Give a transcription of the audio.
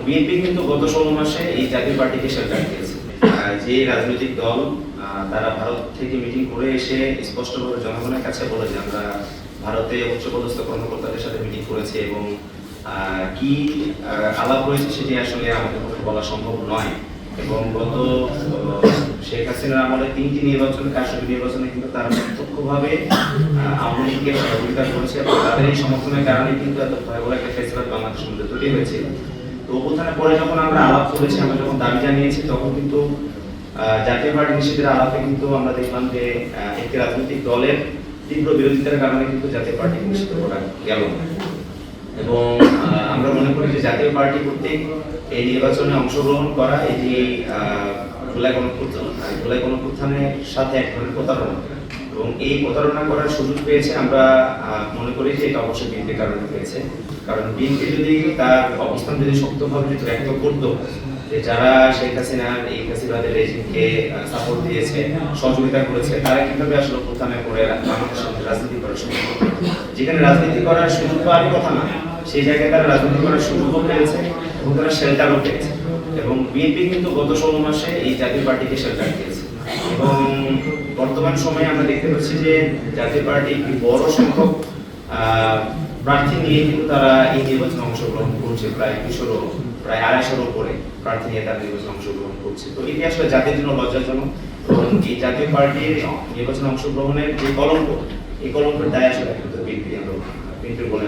BNP কিন্তু গত 16 মাসে এই জাতীয় পার্টিকে শেল্টার দিয়েছে। যে রাজনৈতিক দল তারা ভারত থেকে মিটিং করে এসে স্পষ্টভাবে জনগণের কাছে বলে যে আমরা ভারতে উচ্চপদস্থ কর্মকর্তাদের সাথে মিটিং করেছি এবং কি আলাপ হয়েছে সেটি আসলে আমাদের পক্ষে বলা সম্ভব নয়। এবং গত শেখ হাসিনার আমলে 3টি নির্বাচন কারচুপি নির্বাচনে কিন্তু তারা প্রত্যক্ষভাবে আওয়ামী লীগকে সহযোগিতা করেছে এবং তাদের এই সমর্থনের কারণে কিন্তু এত ভয়াবহ একটা ফেসিবাদ বাংলাদেশের মধ্যে তৈরি হয়েছে। তো অভ্যুত্থানের পরে যখন আমরা আলাপ করেছি, আমরা যখন দাবি জানিয়েছি, তখন কিন্তু জাতীয় পার্টি নিষেধের আলাপে কিন্তু আমরা দেখলাম যে একটি রাজনৈতিক দলের তীব্র বিরোধিতার কারণে কিন্তু জাতীয় পার্টি নিষিদ্ধ করা গেল এবং আমরা মনে করি যে জাতীয় পার্টি কর্তৃক এই নির্বাচনে অংশগ্রহণ করা এই যে জুলাই গণঅভ্যুত্থানের সাথে এক ধরনের প্রতারণা এবং এই প্রতারণা করার সুযোগ পেয়েছে। আমরা মনে করি যে এটা অবশ্যই বিএনপির কারণে পেয়েছে, কারণ বিএনপি যদি তার অবস্থান যদি শক্তভাবে যদি ব্যক্ত করতো যে যারা শেখ হাসিনার এই ফ্যাসিবাদের রেজিমকে সাপোর্ট দিয়েছে, সহযোগিতা করেছে, তারা কিভাবে আসলে অভ্যুত্থানের পরে বাংলাদেশের মধ্যে রাজনীতি করার সুযোগ, যেখানে রাজনীতি করার সুযোগ পাওয়ার কথা না সেই জায়গায় তারা রাজনীতি করার সুযোগও পেয়েছে এবং তারা শেল্টারও পেয়েছে। এবং বিএনপি কিন্তু গত 16 মাসে এই জাতীয় পার্টিকে শেল্টার দিয়েছে এবং বর্তমান সময়ে আমরা দেখতে পাচ্ছি যে জাতীয় পার্টি একটি বড় সংখ্যক প্রার্থী নিয়ে কিন্তু তারা এই নির্বাচনে অংশগ্রহণ করছে। প্রায় 250-এর উপরে প্রার্থী নিয়ে তারা নির্বাচনে অংশগ্রহণ করছে। তো এটি আসলে জাতির জন্য লজ্জাজনক এবং এই জাতীয় পার্টির নির্বাচনে অংশগ্রহণের যে কলঙ্ক, এই কলঙ্কের দায় আসলে বিএনপি বলে